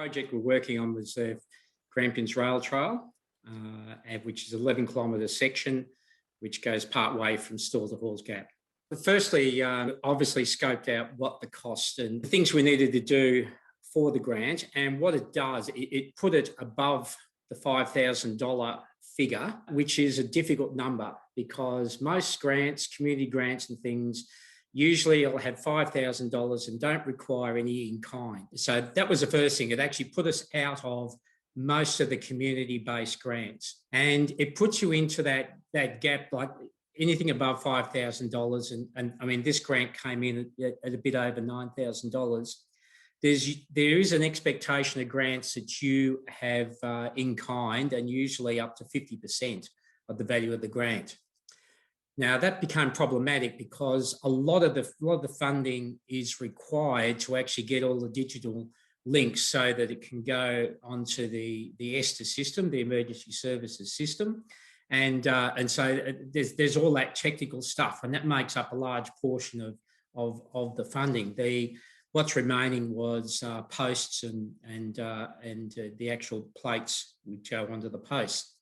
project we're working on was the Grampians Rail Trail, which is an 11-kilometre section which goes part way from Stawell to Halls Gap. Firstly, obviously scoped out what the cost and the things we needed to do for the grant, and what it does, it put it above the $5,000 figure, which is a difficult number because most grants, community grants and things, usually will have $5,000 and don't require any in-kind. So that was the first thing. It actually put us out of most of the community-based grants, and it puts you into that gap, like anything above $5,000. And I mean, this grant came in at a bit over $9,000. There is an expectation of grants that you have in kind, and usually up to 50% of the value of the grant. Now that became problematic because a lot of the funding is required to actually get all the digital links so that it can go onto the ESTA system, the Emergency Services System, and so there's all that technical stuff, and that makes up a large portion of the funding. What's remaining was posts and the actual plates which go onto the posts.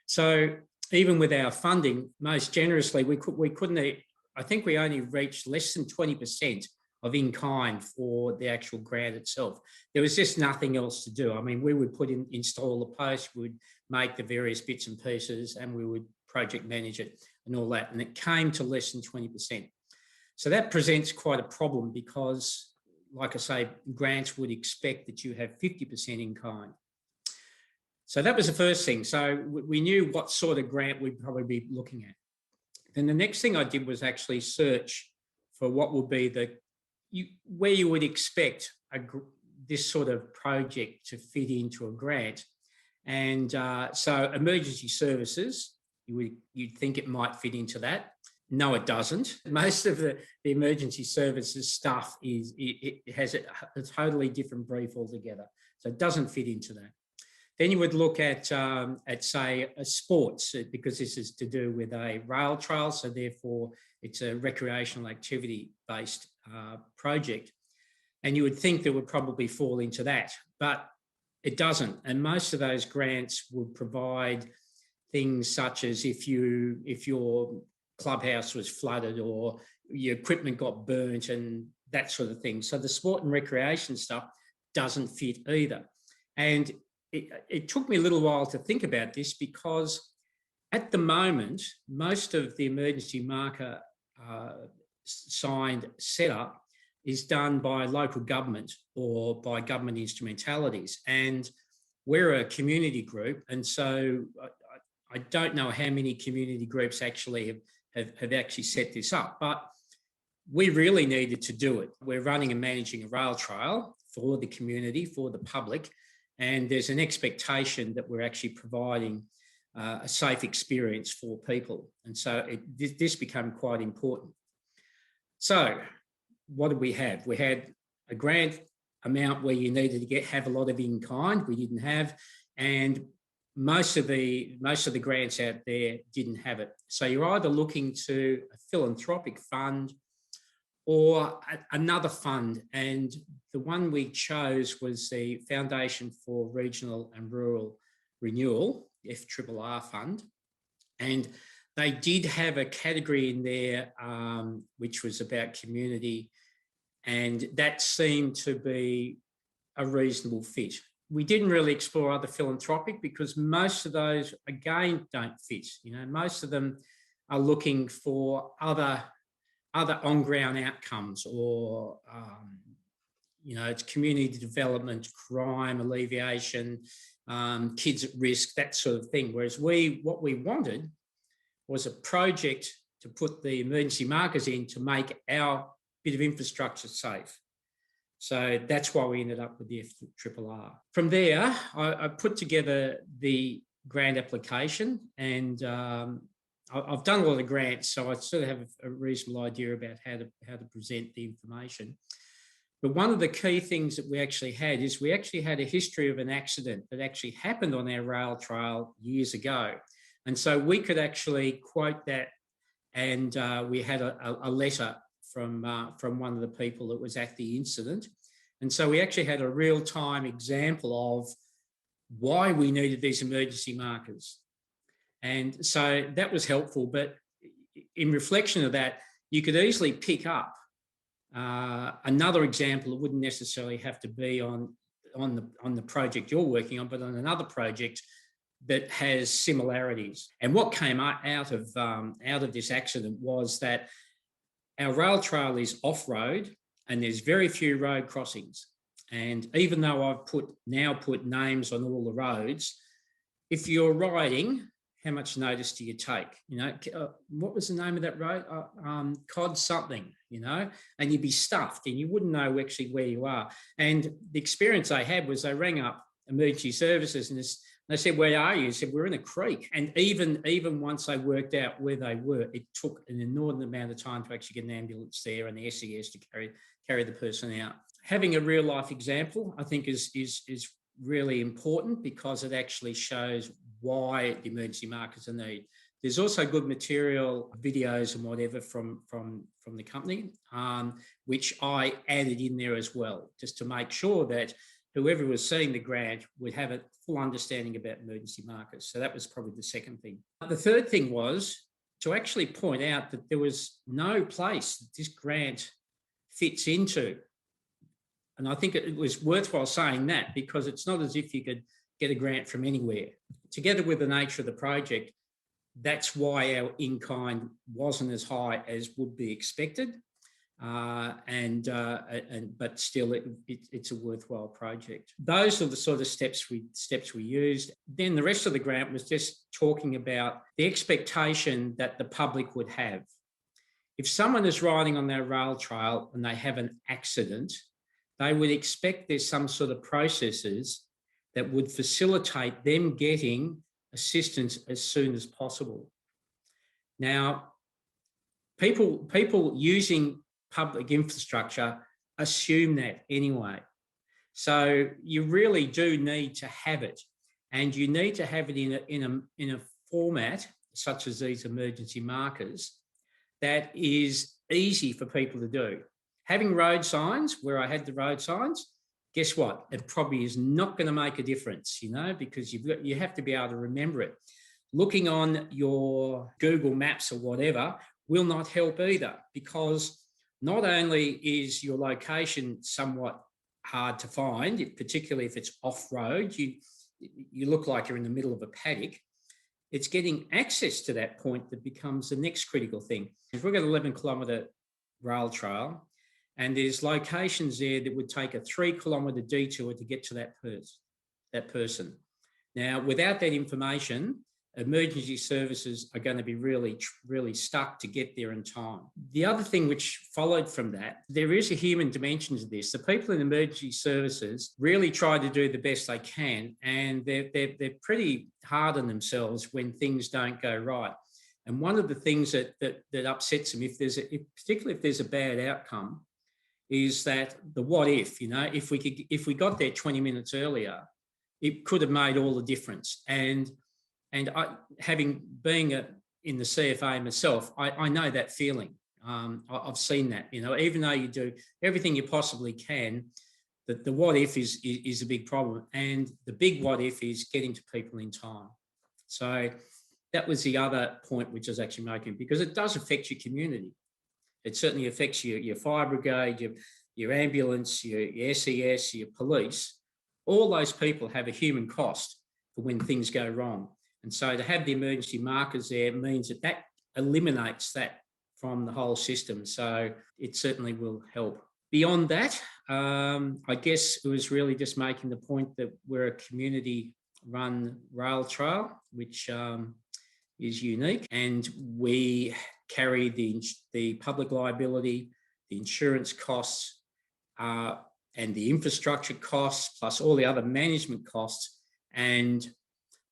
So even with our funding, most generously, we couldn't. I think we only reached less than 20% of in-kind for the actual grant itself. There was just nothing else to do. I mean, we would install the post, we would make the various bits and pieces, and we would project manage it and all that. And it came to less than 20%. So that presents quite a problem because, like I say, grants would expect that you have 50% in kind. So that was the first thing. So we knew what sort of grant we'd probably be looking at. Then the next thing I did was actually search for what would be where you would expect this sort of project to fit into a grant. And so emergency services, you'd think it might fit into that. No, it doesn't. Most of the emergency services stuff it has a totally different brief altogether. So it doesn't fit into that. Then you would look at say, sports, because this is to do with a rail trail, so therefore it's a recreational activity-based project. And you would think that would probably fall into that, but it doesn't. And most of those grants would provide things such as if your clubhouse was flooded or your equipment got burnt and that sort of thing. So the sport and recreation stuff doesn't fit either. And it took me a little while to think about this because at the moment, most of the emergency marker signed setup is done by local government or by government instrumentalities. And we're a community group. And so I don't know how many community groups actually have actually set this up, but we really needed to do it. We're running and managing a rail trail for the community, for the public, and there's an expectation that we're actually providing a safe experience for people. And so this became quite important. So what did we have? We had a grant amount where you needed to have a lot of in-kind. We didn't have, and most of the grants out there didn't have it. So you're either looking to a philanthropic fund or another fund. And the one we chose was the Foundation for Regional and Rural Renewal, FRRR fund. And they did have a category in there which was about community, and that seemed to be a reasonable fit. We didn't really explore other philanthropic because most of those, again, don't fit. You know, most of them are looking for other on-ground outcomes or, it's community development, crime alleviation, kids at risk, that sort of thing. Whereas what we wanted was a project to put the emergency markers in to make our bit of infrastructure safe. So that's why we ended up with the FRRR. From there, I put together the grant application, and I've done a lot of grants, so I sort of have a reasonable idea about how to present the information. But one of the key things that we actually had is we actually had a history of an accident that actually happened on our rail trail years ago. And so we could actually quote that, and we had a letter from one of the people that was at the incident, And so we actually had a real-time example of why we needed these emergency markers. And so that was helpful. But in reflection of that, you could easily pick up another example. It wouldn't necessarily have to be on the project you're working on, but on another project that has similarities. And what came out of this accident was that our rail trail is off-road and there's very few road crossings. And even though I've now put names on all the roads, if you're riding, how much notice do you take? You know, what was the name of that road? Cod something, you know, and you'd be stuffed and you wouldn't know actually where you are. And the experience I had was I rang up emergency services and they said, "Where are you?" I said, "We're in a creek." And even once I worked out where they were, it took an inordinate amount of time to actually get an ambulance there and the SES to carry the person out. Having a real life example, I think, is really important because it actually shows why the emergency markers are needed. There's also good material, videos and whatever from the company, which I added in there as well, just to make sure that whoever was seeing the grant would have a full understanding about emergency markers. So that was probably the second thing. The third thing was to actually point out that there was no place that this grant fits into. And I think it was worthwhile saying that because it's not as if you could get a grant from anywhere. Together with the nature of the project, that's why our in-kind wasn't as high as would be expected. But still, it's a worthwhile project. Those are the sort of steps we used. Then the rest of the grant was just talking about the expectation that the public would have. If someone is riding on their rail trail and they have an accident, they would expect there's some sort of processes that would facilitate them getting assistance as soon as possible. Now, people using public infrastructure assume that anyway. So you really do need to have it, and you need to have it in a format such as these emergency markers that is easy for people to do. Having road signs where I had the road signs, guess what? It probably is not going to make a difference, you know, because you have to be able to remember it. Looking on your Google Maps or whatever will not help either, because not only is your location somewhat hard to find, particularly if it's off-road, you look like you're in the middle of a paddock. It's getting access to that point that becomes the next critical thing. If we've got an 11-kilometre rail trail, and there's locations there that would take a 3-kilometre detour to get to that person. Now, without that information, emergency services are going to be really, really stuck to get there in time. The other thing which followed from that, there is a human dimension to this. The people in emergency services really try to do the best they can, and they're pretty hard on themselves when things don't go right. And one of the things that upsets them, particularly if there's a bad outcome, is that the what if, you know, if we got there 20 minutes earlier, it could have made all the difference. And being in the CFA myself, I know that feeling. I've seen that, you know, even though you do everything you possibly can, that the what if is a big problem. And the big what if is getting to people in time. So that was the other point which I was actually making, because it does affect your community. It certainly affects your fire brigade, your ambulance, your SES, your police. All those people have a human cost for when things go wrong. And so to have the emergency markers there means that eliminates that from the whole system. So it certainly will help. Beyond that, I guess it was really just making the point that we're a community-run rail trail, which is unique, and we carry the public liability, the insurance costs, and the infrastructure costs, plus all the other management costs. And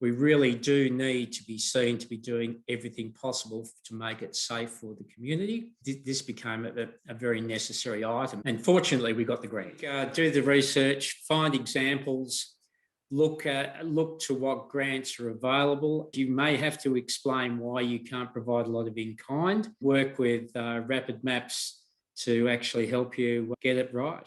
we really do need to be seen to be doing everything possible to make it safe for the community. This became a very necessary item. And fortunately, we got the grant. Do the research, find examples, look to what grants are available. You may have to explain why you can't provide a lot of in-kind. Work with Rapid Maps to actually help you get it right.